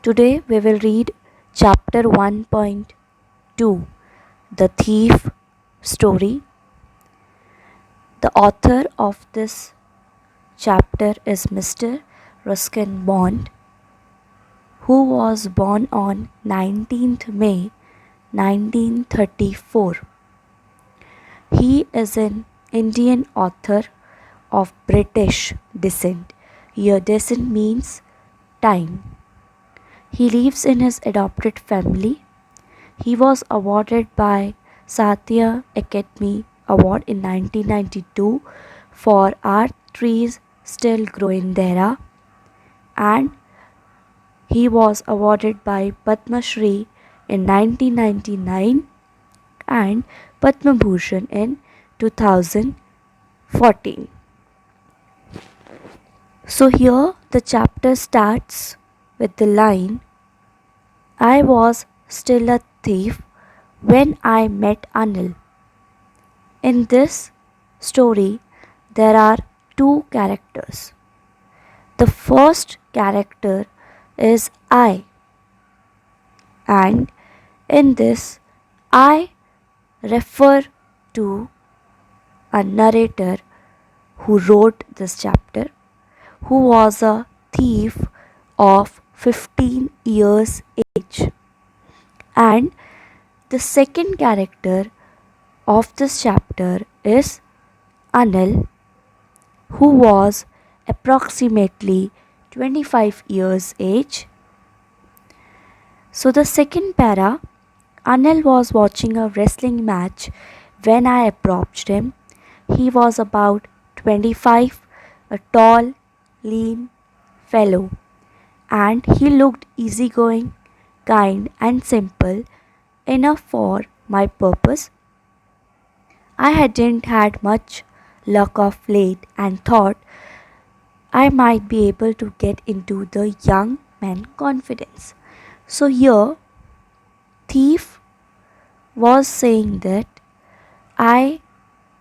Today we will read chapter 1.2, The Thief Story. The author of this chapter is Mr. Ruskin Bond, who was born on 19th May 1934. He is an Indian author of British descent. Here descent means time. He lives in his adopted family. He was awarded by Satya Academy Award in 1992 for Art Trees Still Grow in Dehra, and he was awarded by Padma Shri in 1999 and Padma Bhushan in 2014. So here the chapter starts with the line, I was still a thief when I met Anil. In this story, there are two characters. The first character is I, and in this, I refer to a narrator who wrote this chapter, who was a thief of 15 years age. And the second character of this chapter is Anil, who was approximately 25 years age. So the second para, Anil was watching a wrestling match when I approached him. He was about 25, a tall, lean fellow, and he looked easygoing, kind, and simple enough for my purpose. I hadn't had much luck of late and thought I might be able to get into the young man confidence. So here, thief was saying that I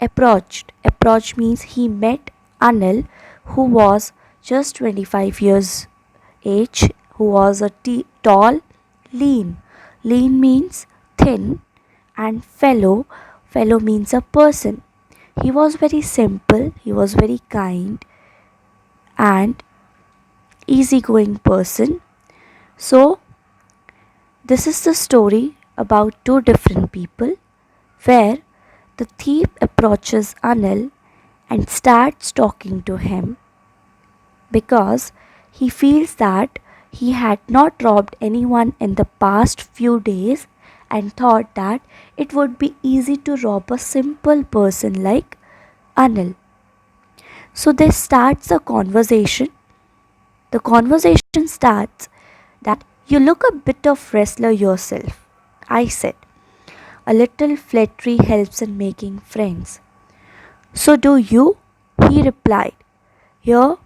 approached. Approach means he met Anil, who was just 25 years age, who was a tall, lean. Lean means thin, and fellow. Fellow means a person. He was very simple, he was very kind and easygoing person. So this is the story about two different people where the thief approaches Anil and starts talking to him because he feels that he had not robbed anyone in the past few days and thought that it would be easy to rob a simple person like Anil. So they starts a conversation. The conversation starts that you look a bit of wrestler yourself. I said, a little flattery helps in making friends. So do you? He replied. Here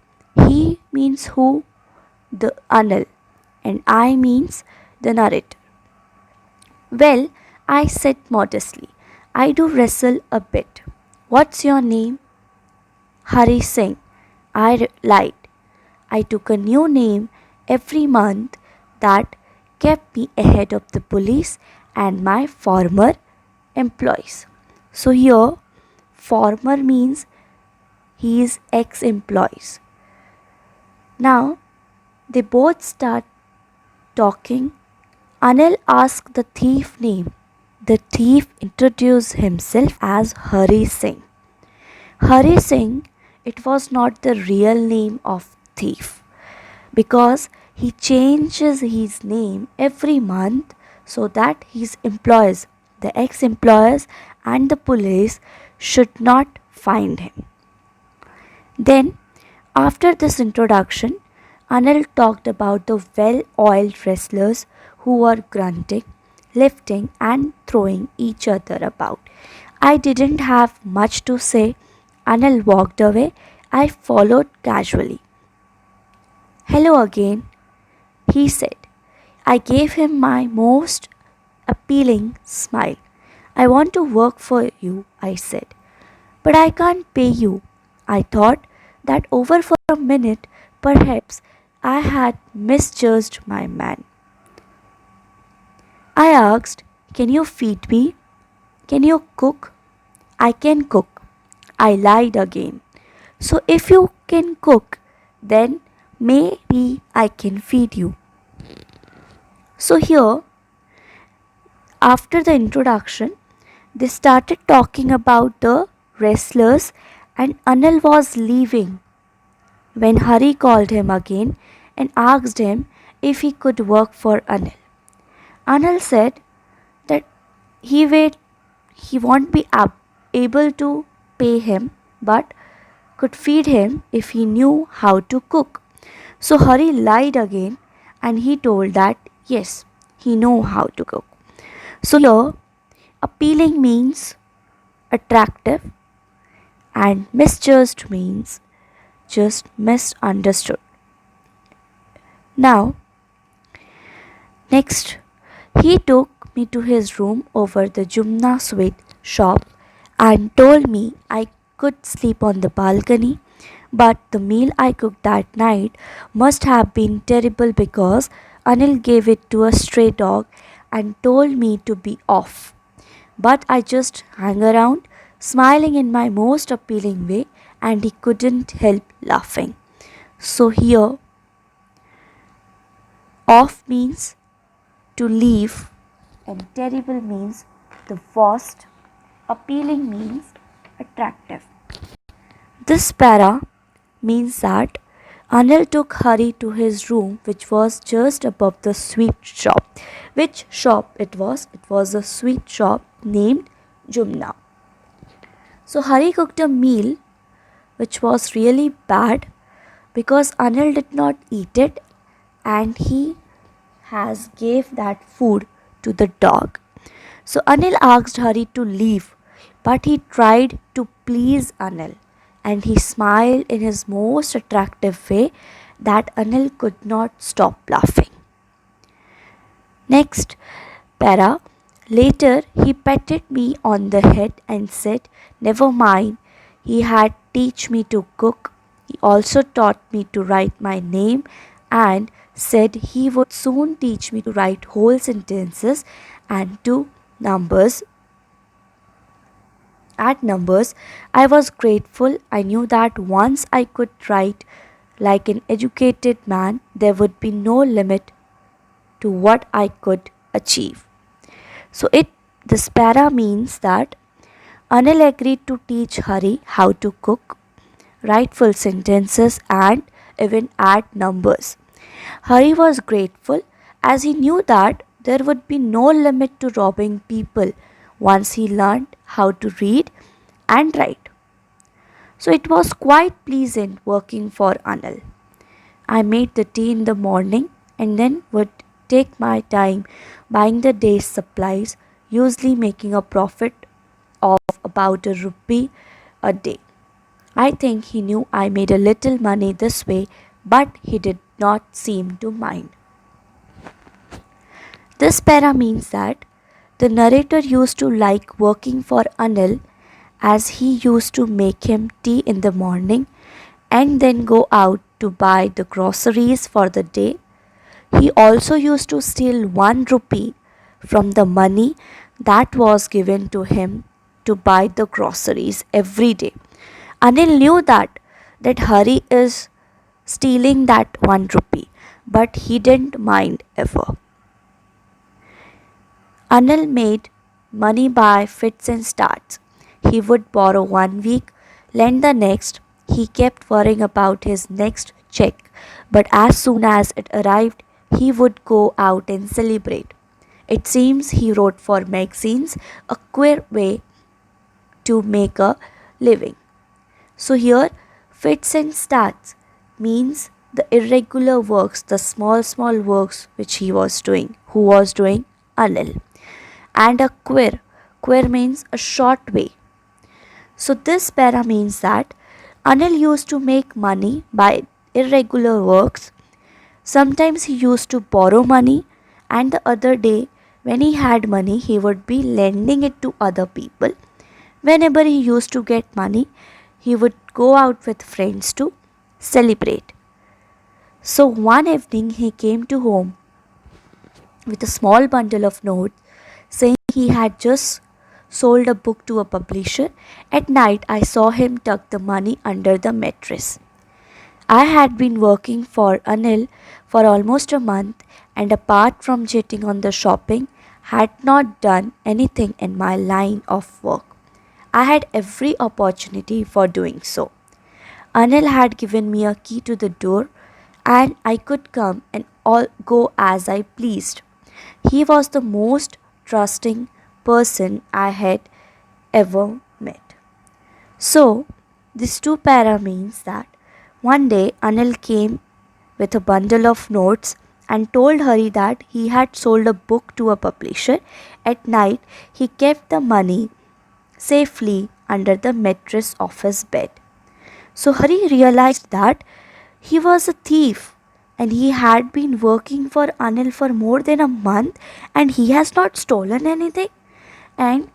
he means who? The Anil, and I means the narrator. Well, I said modestly, I do wrestle a bit. What's your name? Hari Singh. I lied. I took a new name every month that kept me ahead of the police and my former employees. So here, former means he is ex-employees. Now, they both start talking. Anil asked the thief name. The thief introduced himself as Hari Singh. Hari Singh, it was not the real name of thief because he changes his name every month so that his employers, the ex-employers and the police should not find him. Then, after this introduction, Anil talked about the well-oiled wrestlers who were grunting, lifting and throwing each other about. I didn't have much to say. Anil walked away. I followed casually. Hello again, he said. I gave him my most appealing smile. I want to work for you, I said. But I can't pay you. I thought that over for a minute, perhaps I had misjudged my man. I asked, can you feed me? Can you cook? I can cook. I lied again. So if you can cook, then maybe I can feed you. So here, after the introduction, they started talking about the wrestlers, and Anil was leaving when Hari called him again and asked him if he could work for Anil. Anil said that he wait he won't be able to pay him but could feed him if he knew how to cook. So Hari lied again and he told that yes, he know how to cook. So here appealing means attractive and misjudged means just misunderstood. Now, next, he took me to his room over the Jumna sweet shop and told me I could sleep on the balcony. But the meal I cooked that night must have been terrible because Anil gave it to a stray dog and told me to be off. But I just hung around, smiling in my most appealing way, and he couldn't help laughing. So here, off means to leave, and terrible means the worst, appealing means attractive. This para means that Anil took Hari to his room, which was just above the sweet shop. Which shop it was? It was a sweet shop named Jumna. So Hari cooked a meal which was really bad because Anil did not eat it and he has gave that food to the dog. So Anil asked Hari to leave, but he tried to please Anil and he smiled in his most attractive way that Anil could not stop laughing. Next, para. Later, he patted me on the head and said, never mind, he had teach me to cook. He also taught me to write my name and said he would soon teach me to write whole sentences and to numbers. At numbers, I was grateful. I knew that once I could write like an educated man, there would be no limit to what I could achieve. So this para means that Anil agreed to teach Hari how to cook, write full sentences and even add numbers. Hari was grateful as he knew that there would be no limit to robbing people once he learned how to read and write. So it was quite pleasant working for Anil. I made the tea in the morning and then would take my time buying the day's supplies, usually making a profit of about a rupee a day. I think he knew I made a little money this way, but he did not seem to mind. This para means that the narrator used to like working for Anil as he used to make him tea in the morning and then go out to buy the groceries for the day. He also used to steal 1 rupee from the money that was given to him to buy the groceries every day. Anil knew that Hari is stealing that 1 rupee, but he didn't mind ever. Anil made money by fits and starts. He would borrow 1 week, lend the next. He kept worrying about his next check, but as soon as it arrived, he would go out and celebrate. It seems he wrote for magazines, a queer way to make a living. So here, fits and starts means the irregular works, the small works which he was doing, who was doing Anil. And a queer means a short way. So this para means that Anil used to make money by irregular works. Sometimes he used to borrow money and the other day When he had money, he would be lending it to other people. Whenever he used to get money, he would go out with friends to celebrate. So one evening, he came to home with a small bundle of notes saying he had just sold a book to a publisher. At night, I saw him tuck the money under the mattress. I had been working for Anil for almost a month, and apart from jetting on the shopping, had not done anything in my line of work. I had every opportunity for doing so. Anil had given me a key to the door, and I could come and all go as I pleased. He was the most trusting person I had ever met. So, this two para means that one day Anil came with a bundle of notes and told Hari that he had sold a book to a publisher. At night, he kept the money safely under the mattress of his bed. So Hari realized that he was a thief and he had been working for Anil for more than a month and he has not stolen anything. And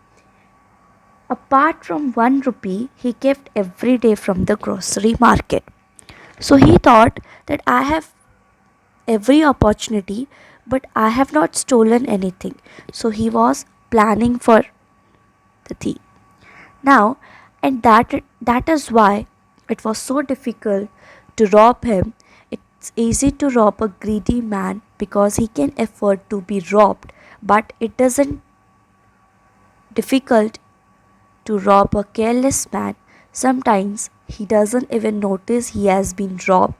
apart from 1 rupee, he kept every day from the grocery market. So he thought that I have every opportunity, but I have not stolen anything. So he was planning for the thief. Now, and that is why it was so difficult to rob him. It's easy to rob a greedy man because he can afford to be robbed, but it isn't difficult to rob a careless man. Sometimes he doesn't even notice he has been robbed,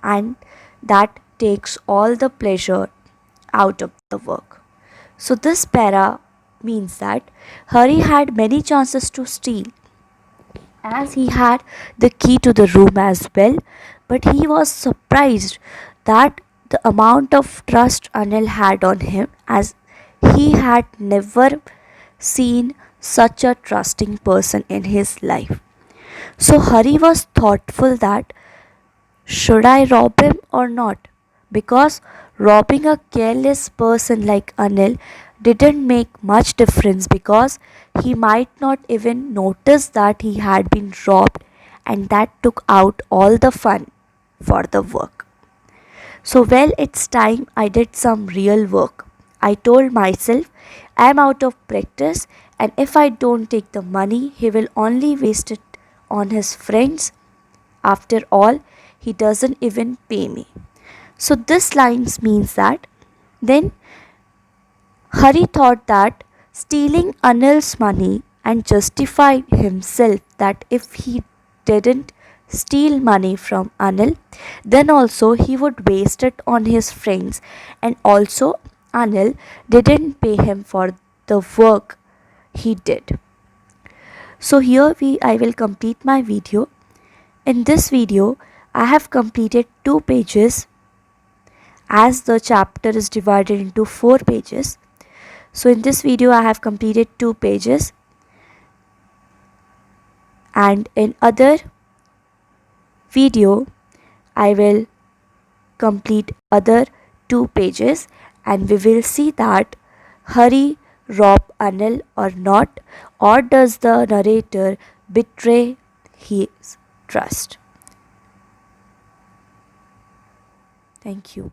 and that takes all the pleasure out of the work. So, this para means that Hari had many chances to steal as he had the key to the room as well, but he was surprised that the amount of trust Anil had on him, as he had never seen such a trusting person in his life. So Hari was thoughtful that should I rob him or not? Because robbing a careless person like Anil didn't make much difference because he might not even notice that he had been robbed, and that took out all the fun for the work. So, well, it's time I did some real work. I told myself I'm out of practice, and if I don't take the money, he will only waste it on his friends. After all, he doesn't even pay me. So, this lines means that then Hari thought that stealing Anil's money and justified himself that if he didn't steal money from Anil, then also he would waste it on his friends, and also Anil didn't pay him for the work he did. So here I will complete my video. In this video, I have completed 2 pages as the chapter is divided into 4 pages. So in this video, I have completed 2 pages, and in other video, I will complete other 2 pages, and we will see that Hari rob Anil or not, or does the narrator betray his trust. Thank you.